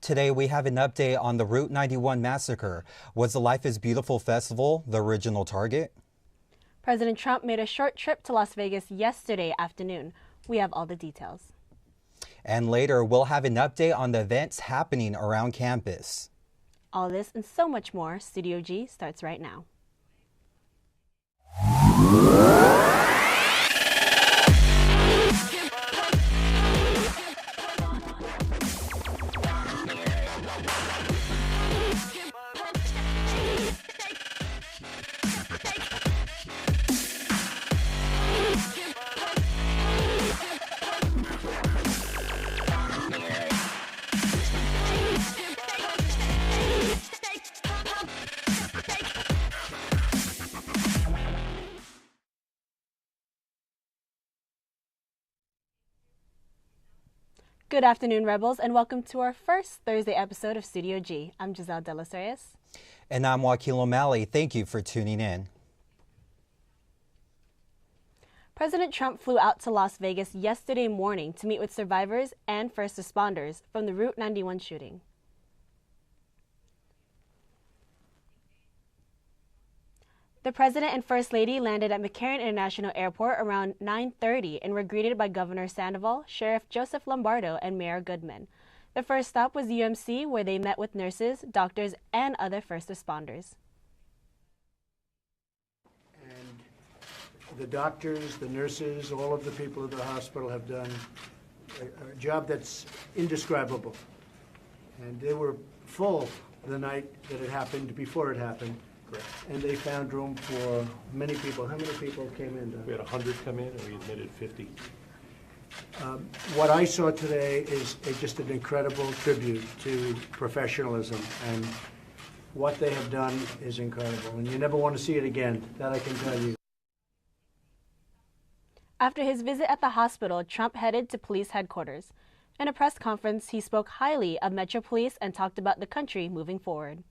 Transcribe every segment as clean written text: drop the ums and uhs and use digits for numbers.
Today we have an update on the Route 91 massacre. Was the Life is Beautiful festival the original target? President Trump made a short trip to Las Vegas yesterday afternoon. We have all the details. And later we'll have an update on the events happening around campus. All this and so much more. Studio G starts right now. Good afternoon, Rebels, and welcome to our first Thursday episode of Studio G. I'm Giselle De Los Reyes. And I'm Joaquin O'Malley. Thank you for tuning in. President Trump flew out to Las Vegas yesterday morning to meet with survivors and first responders from the Route 91 shooting. The President and First Lady landed at McCarran International Airport around 9:30 and were greeted by Governor Sandoval, Sheriff Joseph Lombardo, and Mayor Goodman. The first stop was UMC, where they met with nurses, doctors, and other first responders. And the doctors, the nurses, all of the people at the hospital have done a job that's indescribable. And they were full the night that it happened, before it happened. And they found room for many people. How many people came in? We had 100 come in and we admitted 50. What I saw today is just an incredible tribute to professionalism, and what they have done is incredible. And you never want to see it again, that I can tell you. After his visit at the hospital, Trump headed to police headquarters. In a press conference, he spoke highly of Metro Police and talked about the country moving forward.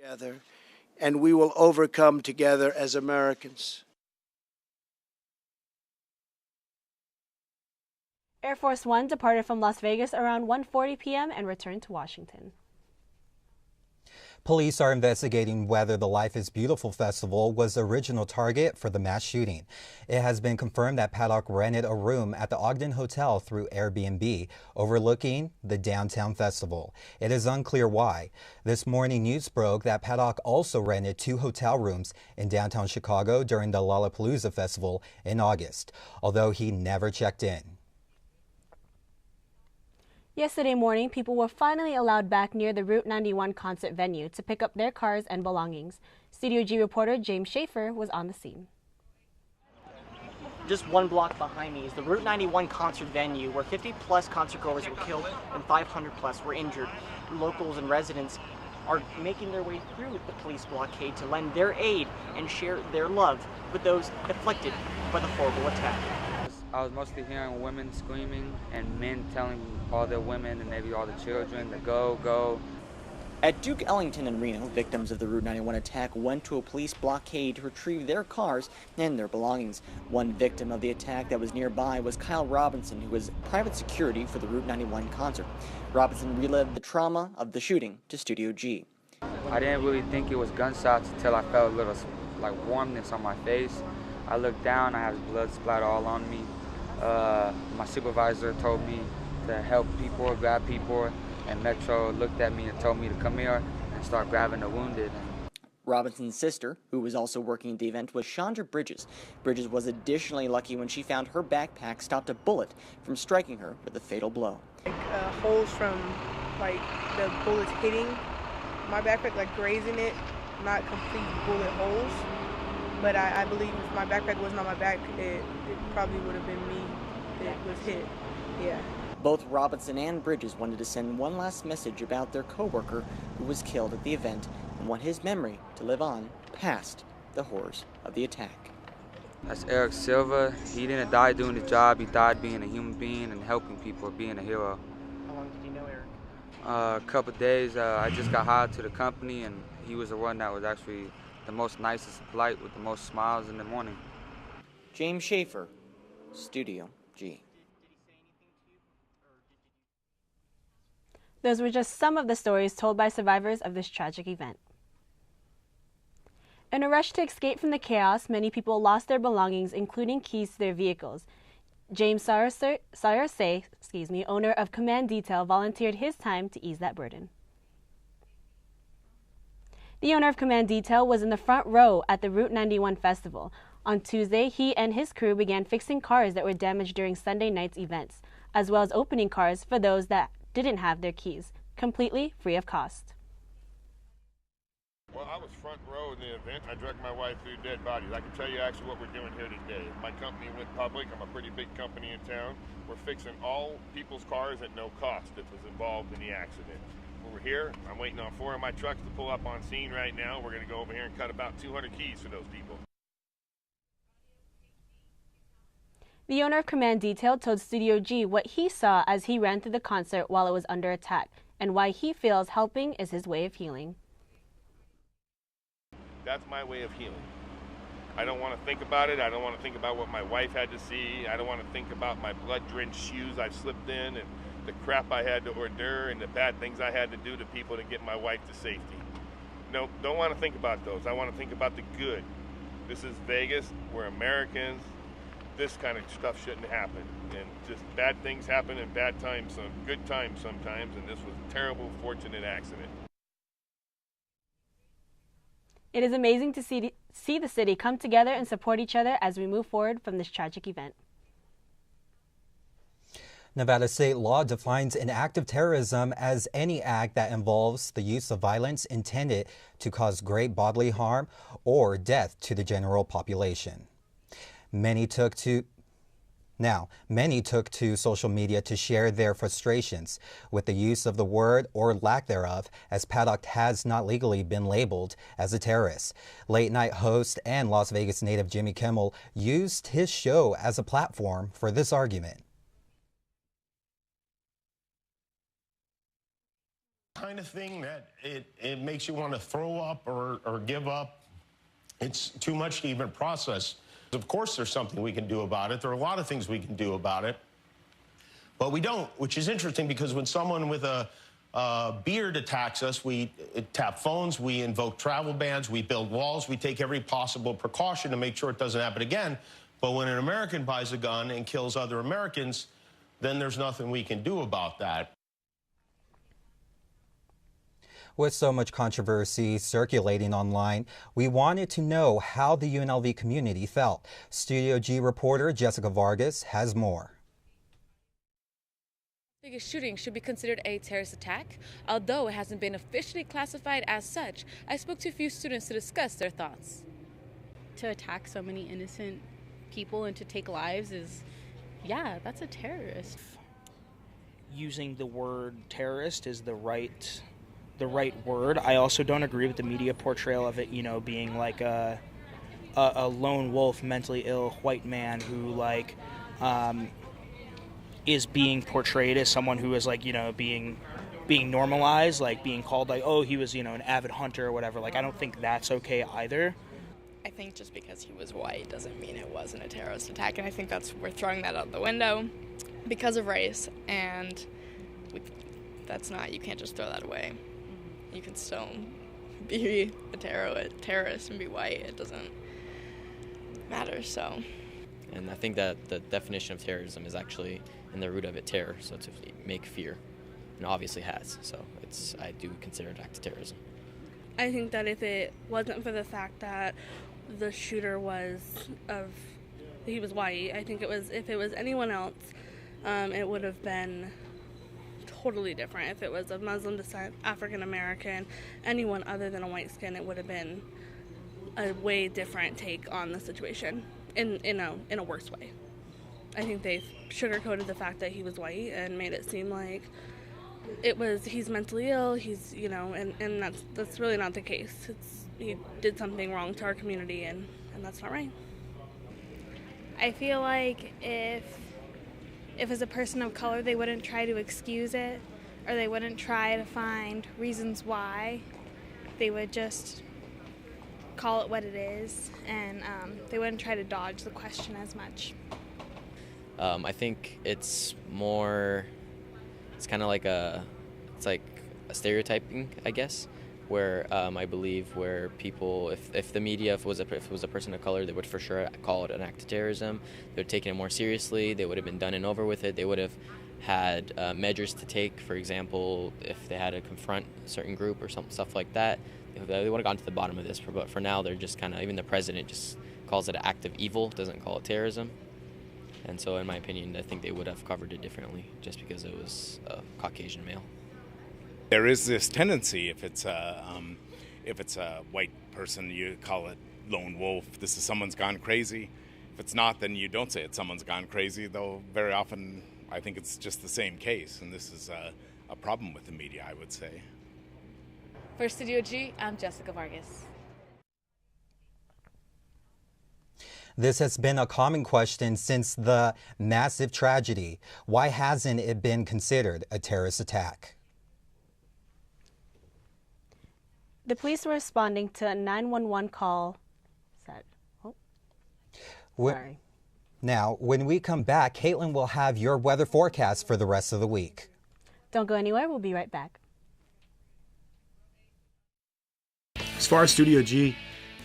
Together, and we will overcome together as Americans. Air Force One departed from Las Vegas around 1:40 p.m. and returned to Washington. Police are investigating whether the Life is Beautiful festival was the original target for the mass shooting. It has been confirmed that Paddock rented a room at the Ogden Hotel through Airbnb, overlooking the downtown festival. It is unclear why. This morning, news broke that Paddock also rented 2 hotel rooms in downtown Chicago during the Lollapalooza festival in August, although he never checked in. Yesterday morning, people were finally allowed back near the Route 91 concert venue to pick up their cars and belongings. Studio G reporter James Schaefer was on the scene. Just one block behind me is the Route 91 concert venue, where 50-plus concertgoers were killed and 500-plus were injured. Locals and residents are making their way through the police blockade to lend their aid and share their love with those afflicted by the horrible attack. I was mostly hearing women screaming and men telling all their women and maybe all the children to go, go. At Duke Ellington and Reno, victims of the Route 91 attack went to a police blockade to retrieve their cars and their belongings. One victim of the attack that was nearby was Kyle Robinson, who was private security for the Route 91 concert. Robinson relived the trauma of the shooting to Studio G. I didn't really think it was gunshots until I felt a little warmness on my face. I looked down, I had blood splatter all on me. My supervisor told me to help people, grab people, and Metro looked at me and told me to come here and start grabbing the wounded. Robinson's sister, who was also working at the event, was Chandra Bridges. Bridges was additionally lucky when she found her backpack stopped a bullet from striking her with a fatal blow. Holes from the bullets hitting my backpack, grazing it, not complete bullet holes. But I believe if my backpack wasn't on my back, it probably would have been me that was hit. Yeah. Both Robinson and Bridges wanted to send one last message about their coworker who was killed at the event and want his memory to live on past the horrors of the attack. That's Eric Silva. He didn't die doing the job. He died being a human being and helping people, being a hero. How long did you know Eric? A couple days, I just got hired to the company, and he was the one that was actually the most nicest, polite, with the most smiles in the morning. James Schaefer, Studio G. Those were just some of the stories told by survivors of this tragic event. In a rush to escape from the chaos, many people lost their belongings, including keys to their vehicles. James Sayarse, owner of Command Detail, volunteered his time to ease that burden. The owner of Command Detail was in the front row at the Route 91 festival. On Tuesday, he and his crew began fixing cars that were damaged during Sunday night's events, as well as opening cars for those that didn't have their keys, completely free of cost. Well, I was front row in the event. I dragged my wife through dead bodies. I can tell you actually what we're doing here today. My company went public. I'm a pretty big company in town. We're fixing all people's cars at no cost that was involved in the accident. We're here. I'm waiting on 4 of my trucks to pull up on scene right now. We're going to go over here and cut about 200 keys for those people. The owner of Command Detail told Studio G what he saw as he ran through the concert while it was under attack, and why he feels helping is his way of healing. That's my way of healing. I don't want to think about it. I don't want to think about what my wife had to see. I don't want to think about my blood-drenched shoes I've slipped in and the crap I had to endure and the bad things I had to do to people to get my wife to safety. No, don't want to think about those. I want to think about the good. This is Vegas. We're Americans. This kind of stuff shouldn't happen. And just bad things happen in bad times, some good times sometimes, and this was a terrible, fortunate accident. It is amazing to see the city come together and support each other as we move forward from this tragic event. Nevada state law defines an act of terrorism as any act that involves the use of violence intended to cause great bodily harm or death to the general population. Many took to social media to share their frustrations with the use of the word or lack thereof, as Paddock has not legally been labeled as a terrorist. Late-night host and Las Vegas native Jimmy Kimmel used his show as a platform for this argument. Kind of thing that it makes you want to throw up or give up. It's too much to even process. Of course, there's something we can do about it. There are a lot of things we can do about it, but we don't, which is interesting because when someone with a beard attacks us, we tap phones, we invoke travel bans, we build walls, we take every possible precaution to make sure it doesn't happen again. But when an American buys a gun and kills other Americans, then there's nothing we can do about that. With so much controversy circulating online, we wanted to know how the UNLV community felt. Studio G reporter Jessica Vargas has more. Vegas shooting should be considered a terrorist attack, although it hasn't been officially classified as such. I spoke to a few students to discuss their thoughts. To attack so many innocent people and to take lives is, yeah, that's a terrorist. Using the word terrorist is the right word. I also don't agree with the media portrayal of it, being like a lone wolf, mentally ill white man who is being portrayed as someone who is being normalized, being called oh, he was an avid hunter or whatever. I don't think that's okay either. I think just because he was white doesn't mean it wasn't a terrorist attack, and I think we're throwing that out the window because of race, and you can't just throw that away. You can still be a terrorist and be white. It doesn't matter, so. And I think that the definition of terrorism is actually, in the root of it, terror, so to make fear, and obviously has. So I do consider it an act of terrorism. I think that if it wasn't for the fact that the shooter he was white, I think if it was anyone else, it would have been totally different. If it was of Muslim descent, African American, anyone other than a white skin, it would have been a way different take on the situation in a worse way. I think they've sugarcoated the fact that he was white and made it seem like he's mentally ill, and that's really not the case. He did something wrong to our community, and that's not right. I feel like if as a person of color they wouldn't try to excuse it, or they wouldn't try to find reasons why. They would just call it what it is, and they wouldn't try to dodge the question as much. I think it's more, it's kind of like a stereotyping, I guess, where I believe where people, if the media, if it was a person of color, they would for sure call it an act of terrorism. They would have taken it more seriously. They would have been done and over with it. They would have had measures to take. For example, if they had to confront a certain group or stuff like that, they would have gone to the bottom of this. But for now, they're just kind of, even the president just calls it an act of evil, doesn't call it terrorism. And so, in my opinion, I think they would have covered it differently just because it was a Caucasian male. There is this tendency, if it's a white person, you call it lone wolf. This is someone's gone crazy. If it's not, then you don't say it's someone's gone crazy, though very often I think it's just the same case, and this is a problem with the media, I would say. For Studio G, I'm Jessica Vargas. This has been a common question since the massive tragedy. Why hasn't it been considered a terrorist attack? The police were responding to a 911 call. Sorry. Now, when we come back, Caitlin will have your weather forecast for the rest of the week. Don't go anywhere. We'll be right back. As far as Studio G,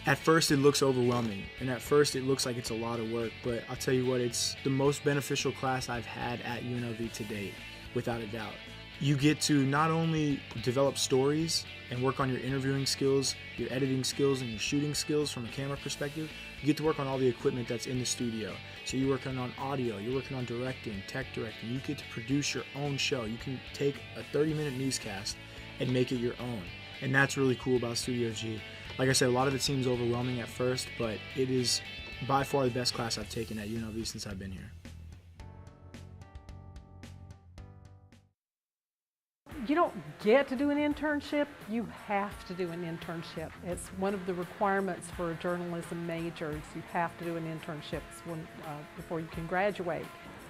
at first it looks overwhelming, and at first it looks like it's a lot of work, but I'll tell you what, it's the most beneficial class I've had at UNLV to date, without a doubt. You get to not only develop stories and work on your interviewing skills, your editing skills, and your shooting skills from a camera perspective, you get to work on all the equipment that's in the studio. So you're working on audio, you're working on directing, tech directing, you get to produce your own show. You can take a 30-minute newscast and make it your own. And that's really cool about Studio G. Like I said, a lot of it seems overwhelming at first, but it is by far the best class I've taken at UNLV since I've been here. You don't get to do an internship, you have to do an internship. It's one of the requirements for a journalism major. You have to do an internship before you can graduate.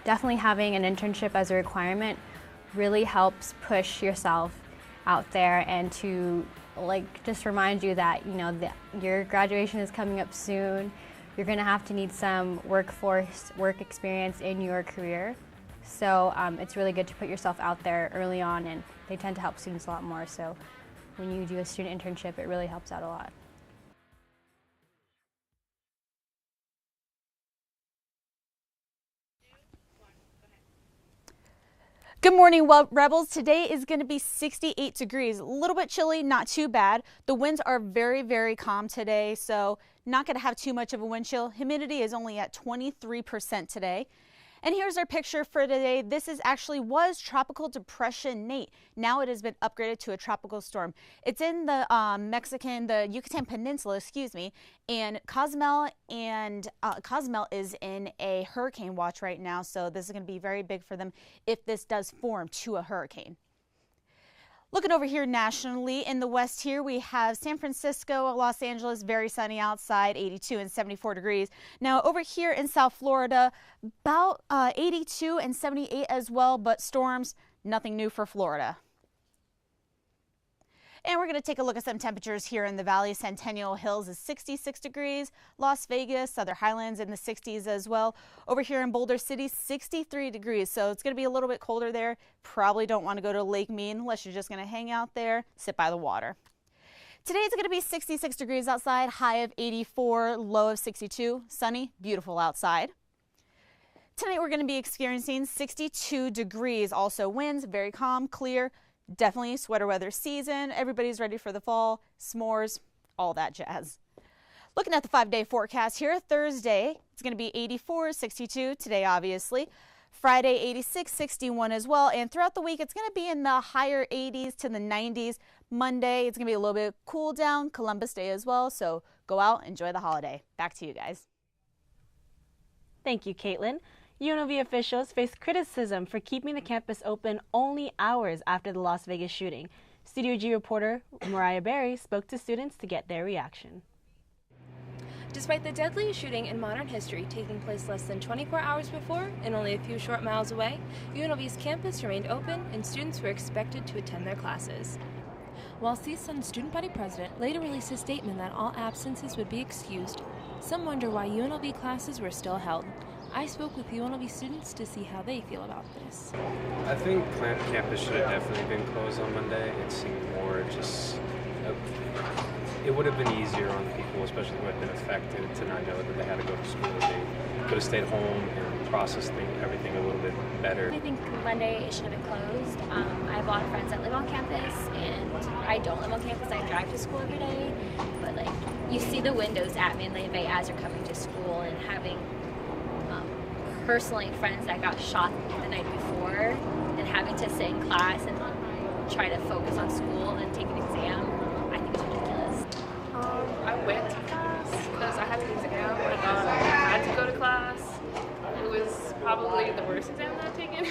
Definitely having an internship as a requirement really helps push yourself out there and to just remind you that your graduation is coming up soon. You're going to have to need some work experience in your career. So it's really good to put yourself out there early on, and they tend to help students a lot more. So when you do a student internship, it really helps out a lot. Good morning, Rebels. Today is going to be 68 degrees. A little bit chilly, not too bad. The winds are very, very calm today, so not going to have too much of a wind chill. Humidity is only at 23% today. And here's our picture for today. This was Tropical Depression Nate. Now it has been upgraded to a tropical storm. It's in the Yucatan Peninsula, and Cozumel is in a hurricane watch right now, so this is going to be very big for them if this does form to a hurricane. Looking over here nationally, in the west here, we have San Francisco, Los Angeles, very sunny outside, 82 and 74 degrees. Now over here in South Florida, about 82 and 78 as well, but storms, nothing new for Florida. And we're going to take a look at some temperatures here in the valley. Centennial Hills is 66 degrees. Las Vegas, Southern Highlands in the 60s as well. Over here in Boulder City, 63 degrees. So it's going to be a little bit colder there. Probably don't want to go to Lake Mead unless you're just going to hang out there, sit by the water. Today it's going to be 66 degrees outside, high of 84, low of 62. Sunny, beautiful outside. Tonight we're going to be experiencing 62 degrees. Also winds, very calm, clear. Definitely sweater weather season. Everybody's ready for the fall, s'mores, all that jazz. Looking at the 5-day forecast here, Thursday, it's going to be 84, 62 today, obviously. Friday, 86, 61 as well. And throughout the week, it's going to be in the higher 80s to the 90s. Monday, it's going to be a little bit cool down. Columbus Day as well. So go out, enjoy the holiday. Back to you guys. Thank you, Caitlin. UNLV officials face criticism for keeping the campus open only hours after the Las Vegas shooting. Studio G reporter Mariah Berry spoke to students to get their reaction. Despite the deadliest shooting in modern history taking place less than 24 hours before and only a few short miles away, UNLV's campus remained open and students were expected to attend their classes. While CSUN's student body president later released a statement that all absences would be excused, some wonder why UNLV classes were still held. I spoke with UNLV students to see how they feel about this. I think campus should have definitely been closed on Monday. It seemed more just, it would have been easier on people, especially who had been affected, to not know that they had to go to school. They could have stayed home and processed everything a little bit better. I think Monday it should have been closed. I have a lot of friends that live on campus, and I don't live on campus. I drive to school every day, but like you see the windows at Manly Bay as you're coming to school, and having personally friends that got shot the night before, and having to sit in class and try to focus on school and take an exam, I think it's ridiculous. I went to class because I had an exam. I thought I had to go to class. It was probably the worst exam that I've taken.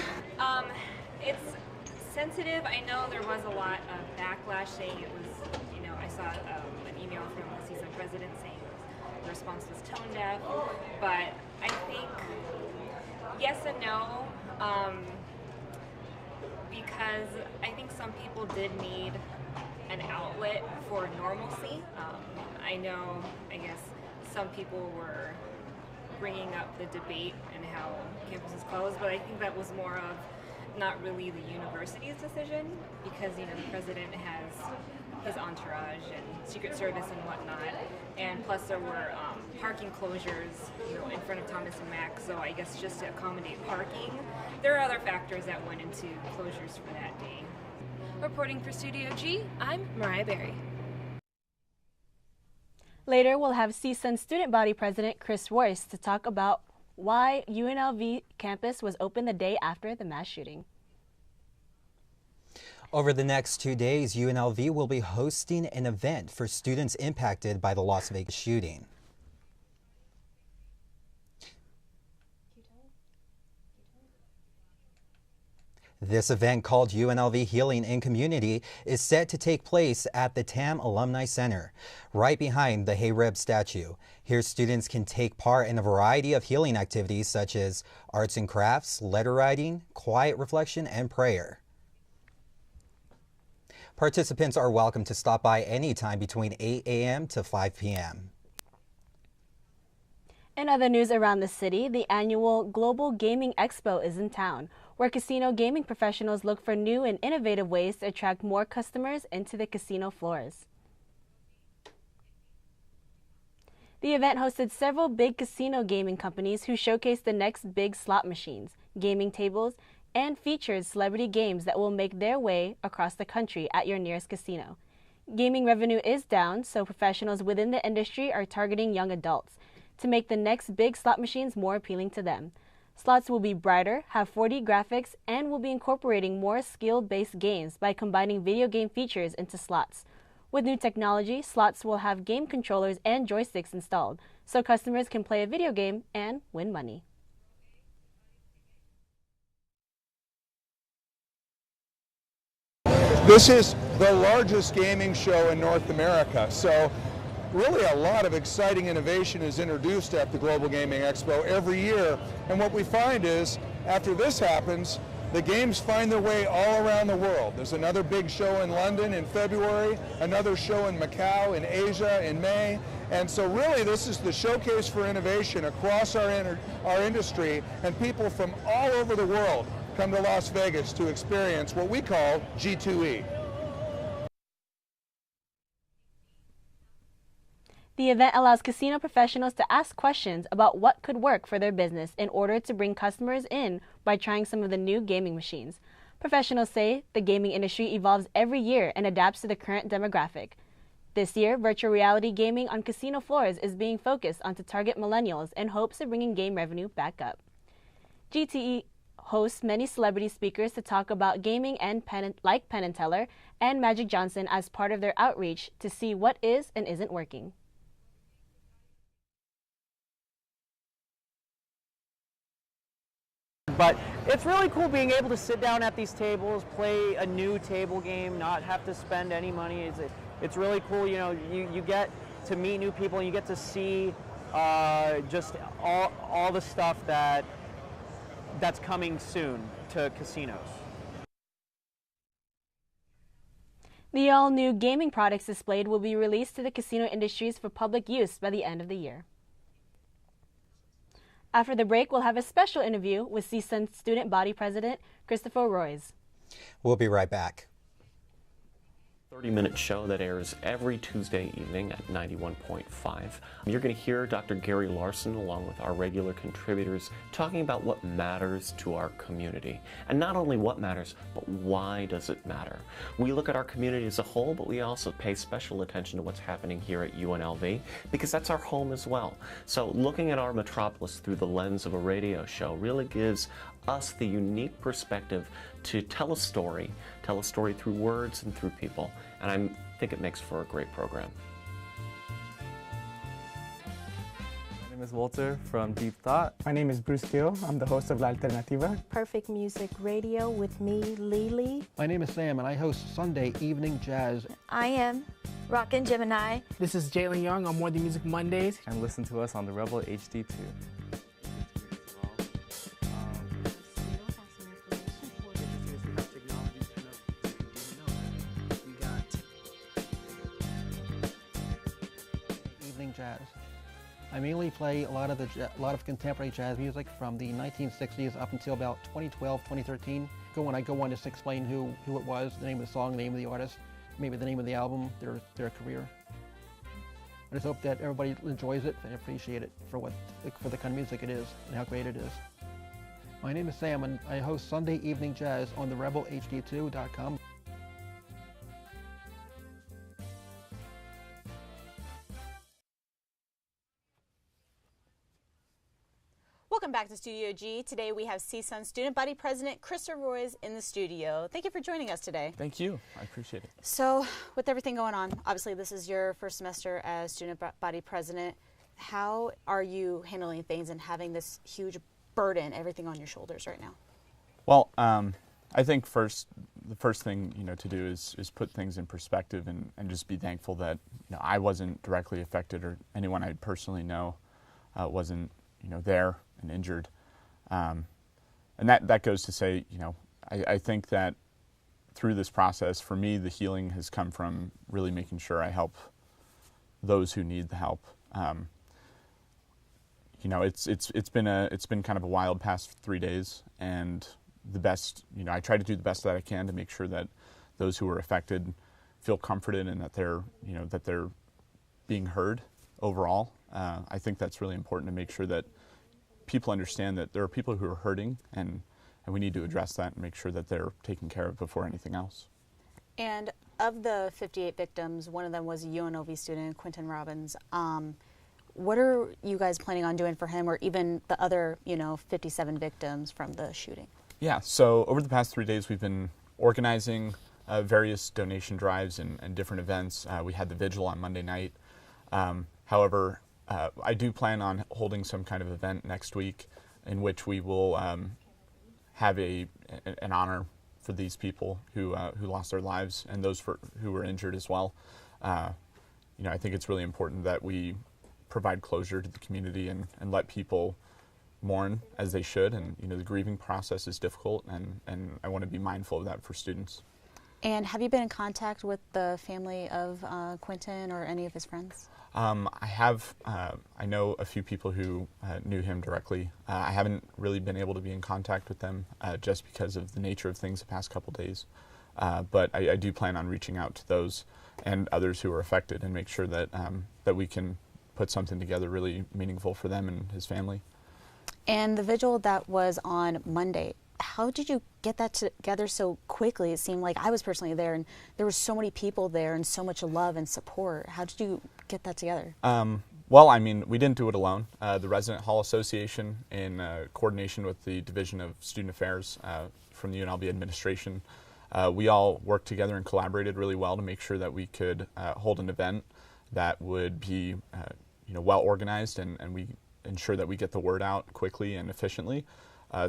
It's sensitive. I know there was a lot of backlash saying it was, I saw an email from the CSUN president saying the response was tone deaf, but I think yes and no, because I think some people did need an outlet for normalcy. I guess some people were bringing up the debate and how campus is closed, but I think that was more of not really the university's decision, because the president has his entourage and Secret Service and whatnot, and plus there were parking closures in front of Thomas and Mack, so I guess just to accommodate parking. There are other factors that went into closures for that day. Reporting for Studio G, I'm Mariah Berry. Later, we'll have CSUN Student Body President Chris Royce to talk about why UNLV campus was open the day after the mass shooting. Over the next 2 days, UNLV will be hosting an event for students impacted by the Las Vegas shooting. This event, called UNLV Healing in Community, is set to take place at the TAM Alumni Center, right behind the Hayreb statue. Here, students can take part in a variety of healing activities such as arts and crafts, letter writing, quiet reflection, and prayer. Participants are welcome to stop by anytime between 8 a.m. to 5 p.m. In other news around the city, the annual Global Gaming Expo is in town, where casino gaming professionals look for new and innovative ways to attract more customers into the casino floors. The event hosted several big casino gaming companies who showcased the next big slot machines, gaming tables, and featured celebrity games that will make their way across the country at your nearest casino. Gaming revenue is down, so professionals within the industry are targeting young adults to make the next big slot machines more appealing to them. Slots will be brighter, have 4D graphics, and will be incorporating more skill-based games by combining video game features into slots. With new technology, slots will have game controllers and joysticks installed, so customers can play a video game and win money. This is the largest gaming show in North America, so really a lot of exciting innovation is introduced at the Global Gaming Expo every year, and what we find is after this happens, the games find their way all around the world. There's another big show in London in February, another show in Macau in Asia in May, and so really this is the showcase for innovation across our industry, and people from all over the world come to Las Vegas to experience what we call G2E. The event allows casino professionals to ask questions about what could work for their business in order to bring customers in by trying some of the new gaming machines. Professionals say the gaming industry evolves every year and adapts to the current demographic. This year, virtual reality gaming on casino floors is being focused on to target millennials in hopes of bringing game revenue back up. GTE hosts many celebrity speakers to talk about gaming and like Penn & Teller and Magic Johnson as part of their outreach to see what is and isn't working. But it's really cool being able to sit down at these tables, play a new table game, not have to spend any money. It's really cool, you know, you get to meet new people and you get to see just all the stuff that's coming soon to casinos. The all-new gaming products displayed will be released to the casino industries for public use by the end of the year. After the break, we'll have a special interview with CSUN Student Body President Christopher Royes. We'll be right back. 30-minute show that airs every Tuesday evening at 91.5. You're going to hear Dr. Gary Larson along with our regular contributors talking about what matters to our community. And not only what matters, but why does it matter? We look at our community as a whole, but we also pay special attention to what's happening here at UNLV because that's our home as well. So looking at our metropolis through the lens of a radio show really gives us the unique perspective to tell a story through words and through people, and I think it makes for a great program. My name is Walter from Deep Thought. My name is Bruce Gill. I'm the host of La Alternativa. Perfect Music Radio with me, Lily. My name is Sam, and I host Sunday Evening Jazz. I am Rockin' Gemini. This is Jalen Young on More Than Music Mondays. And listen to us on the Rebel HD2. Jazz. I mainly play a lot of contemporary jazz music from the 1960s up until about 2012, 2013. When I go on, just explain who it was, the name of the song, the name of the artist, maybe the name of the album, their career. I just hope that everybody enjoys it and appreciate it for the kind of music it is and how great it is. My name is Sam, and I host Sunday Evening Jazz on the rebelhd2.com. Welcome back to Studio G. Today we have CSUN Student Body President Christopher Royes in the studio. Thank you for joining us today. Thank you. I appreciate it. So, with everything going on, obviously this is your first semester as Student Body President. How are you handling things and having this huge burden, everything on your shoulders right now? Well, I think the first thing to do is put things in perspective and just be thankful that I wasn't directly affected or anyone I personally know wasn't there and injured, and that goes to say, I think that through this process, for me, the healing has come from really making sure I help those who need the help. It's been kind of a wild past 3 days, and the best, I try to do the best that I can to make sure that those who are affected feel comforted and that they're being heard overall. I think that's really important to make sure that people understand that there are people who are hurting, and we need to address that and make sure that they're taken care of before anything else. And of the 58 victims, one of them was a UNLV student, Quentin Robbins. What are you guys planning on doing for him, or even the other, 57 victims from the shooting? Yeah, so over the past 3 days, we've been organizing various donation drives and different events. We had the vigil on Monday night. However, I do plan on holding some kind of event next week in which we will have an honor for these people who lost their lives and those who were injured as well. I think it's really important that we provide closure to the community and let people mourn as they should. And the grieving process is difficult, and I want to be mindful of that for students. And have you been in contact with the family of Quentin or any of his friends? I have. I know a few people who knew him directly. I haven't really been able to be in contact with them just because of the nature of things the past couple days. But I do plan on reaching out to those and others who are affected and make sure that that we can put something together really meaningful for them and his family. And the vigil that was on Monday, how did you get that together so quickly? It seemed like I was personally there, and there were so many people there and so much love and support. How did you get that together? Well, I mean, we didn't do it alone. The Resident Hall Association, in coordination with the Division of Student Affairs from the UNLV administration, we all worked together and collaborated really well to make sure that we could hold an event that would be well organized, and we ensure that we get the word out quickly and efficiently.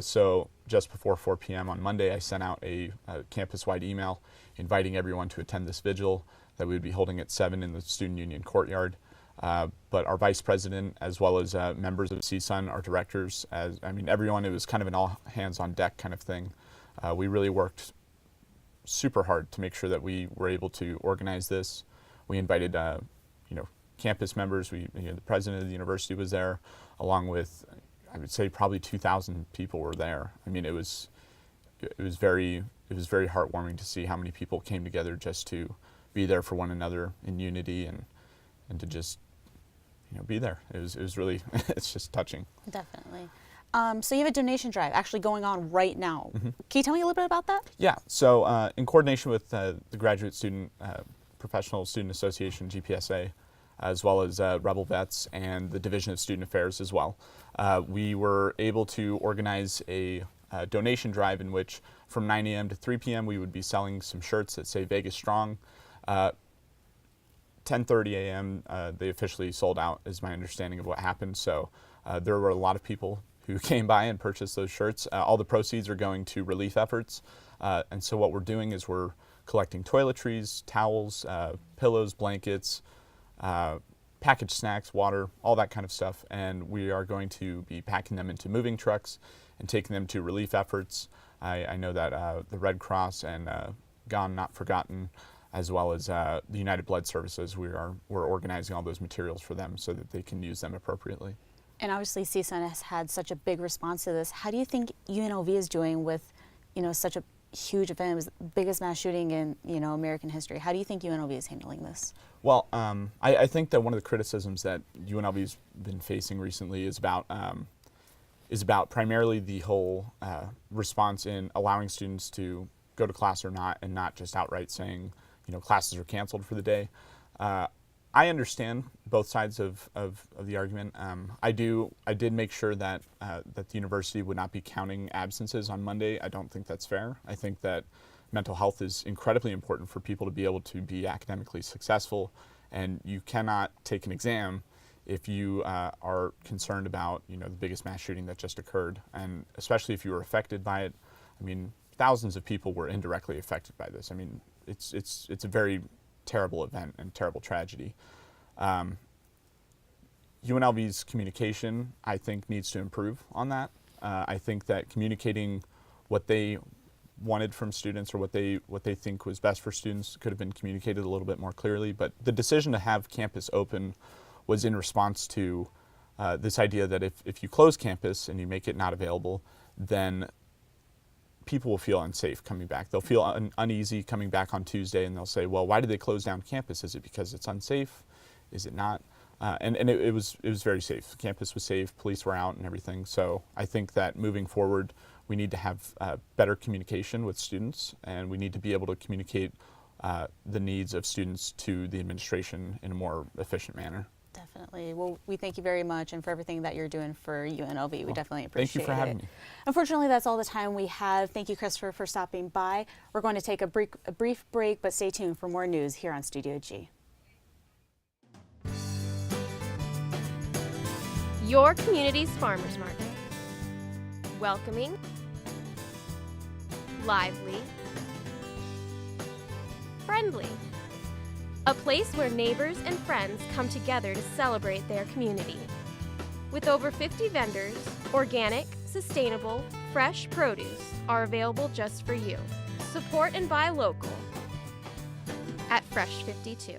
So just before 4 p.m. on Monday, I sent out a campus-wide email inviting everyone to attend this vigil that we would be holding at 7 in the Student Union courtyard. but our vice president, as well as members of CSUN, our directors, everyone, it was kind of an all hands on deck kind of thing. We really worked super hard to make sure that we were able to organize this. We invited, campus members. The president of the university was there, along with, I would say, probably 2,000 people were there. It was very heartwarming to see how many people came together just to be there for one another in unity and to just be there. It was really it's just touching. Definitely. So you have a donation drive actually going on right now. Mm-hmm. Can you tell me a little bit about that? Yeah. So in coordination with the Graduate Student Professional Student Association, GPSA, as well as Rebel Vets and the Division of Student Affairs as well, we were able to organize a donation drive in which from 9 a.m. to 3 p.m. we would be selling some shirts that say Vegas Strong. 10:30 a.m. They officially sold out, is my understanding of what happened. So there were a lot of people who came by and purchased those shirts. All the proceeds are going to relief efforts. And so what we're doing is we're collecting toiletries, towels, pillows, blankets, packaged snacks, water, all that kind of stuff. And we are going to be packing them into moving trucks and taking them to relief efforts. I know that the Red Cross and Gone Not Forgotten, as well as the United Blood Services, we're organizing all those materials for them so that they can use them appropriately. And obviously CSUN has had such a big response to this. How do you think UNLV is doing with, such a huge event? It was the biggest mass shooting in, American history. How do you think UNLV is handling this? Well, I think that one of the criticisms that UNLV's been facing recently is about primarily the whole response in allowing students to go to class or not, and not just outright saying, classes are canceled for the day. I understand both sides of the argument. I did make sure that the university would not be counting absences on Monday. I don't think that's fair. I think that mental health is incredibly important for people to be able to be academically successful, and you cannot take an exam if you are concerned about the biggest mass shooting that just occurred, and especially if you were affected by it. Thousands of people were indirectly affected by this. It's a very terrible event and terrible tragedy. UNLV's communication, I think, needs to improve on that. I think that communicating what they wanted from students or what they think was best for students could have been communicated a little bit more clearly. But the decision to have campus open was in response to this idea that if you close campus and you make it not available, then people will feel unsafe coming back. They'll feel uneasy coming back on Tuesday, and they'll say, well, why did they close down campus? Is it because it's unsafe? Is it not? And it was very safe. The campus was safe, police were out and everything. So I think that moving forward, we need to have better communication with students, and we need to be able to communicate the needs of students to the administration in a more efficient manner. Definitely. Well, we thank you very much, and for everything that you're doing for UNLV. We definitely appreciate it. Thank you for having me. Unfortunately, that's all the time we have. Thank you, Christopher, for stopping by. We're going to take a brief break, but stay tuned for more news here on Studio G. Your community's farmers market. Welcoming, lively, friendly. A place where neighbors and friends come together to celebrate their community. With over 50 vendors, organic, sustainable, fresh produce are available just for you. Support and buy local at Fresh 52.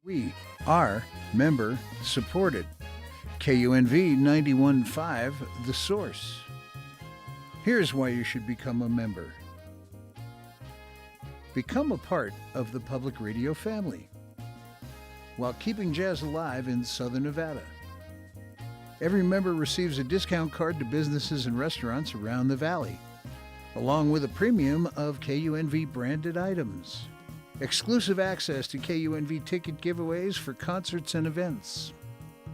We are member supported. KUNV 91.5, The Source. Here's why you should become a member. Become a part of the public radio family while keeping jazz alive in Southern Nevada. Every member receives a discount card to businesses and restaurants around the valley, along with a premium of KUNV branded items, exclusive access to KUNV ticket giveaways for concerts and events,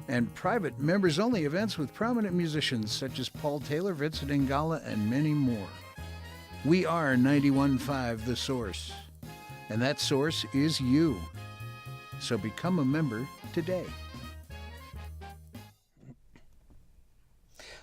and private members-only events with prominent musicians such as Paul Taylor, Vincent Ingala, and many more. We are 91.5 The Source, and that source is you. So become a member today.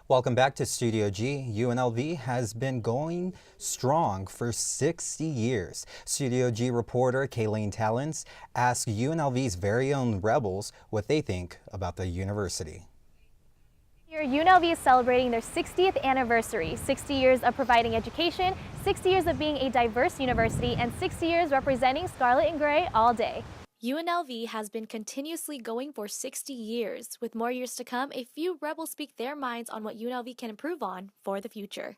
Welcome back to Studio G. UNLV has been going strong for 60 years. Studio G reporter Kayleen Tallens asked UNLV's very own Rebels what they think about the university. Here, UNLV is celebrating their 60th anniversary, 60 years of providing education, 60 years of being a diverse university, and 60 years representing Scarlet and Gray all day. UNLV has been continuously going for 60 years. With more years to come, a few Rebels speak their minds on what UNLV can improve on for the future.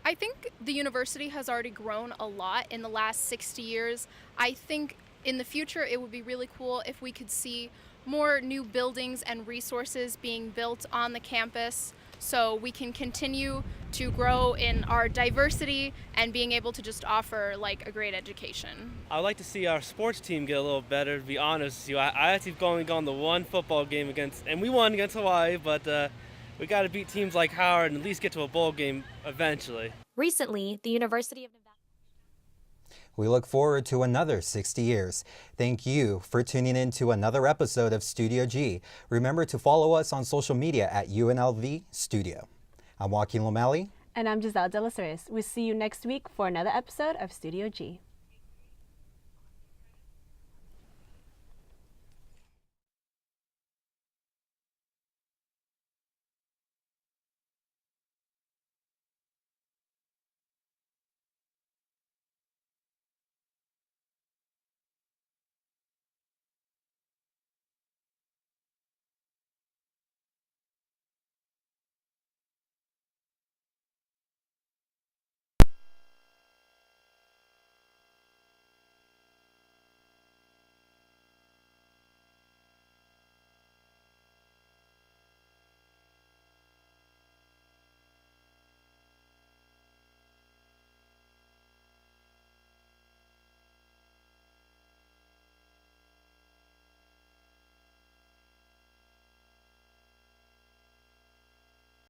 I think the university has already grown a lot in the last 60 years. I think in the future it would be really cool if we could see more new buildings and resources being built on the campus so we can continue to grow in our diversity and being able to just offer like a great education. I'd like to see our sports team get a little better, to be honest with you. I actually only gone to one football game and we won against Hawaii, but we got to beat teams like Howard and at least get to a bowl game eventually. Recently, the University of Nevada. We look forward to another 60 years. Thank you for tuning in to another episode of Studio G. Remember to follow us on social media at UNLV Studio. I'm Joaquin Lomeli. And I'm Giselle De Los Reyes. We'll see you next week for another episode of Studio G.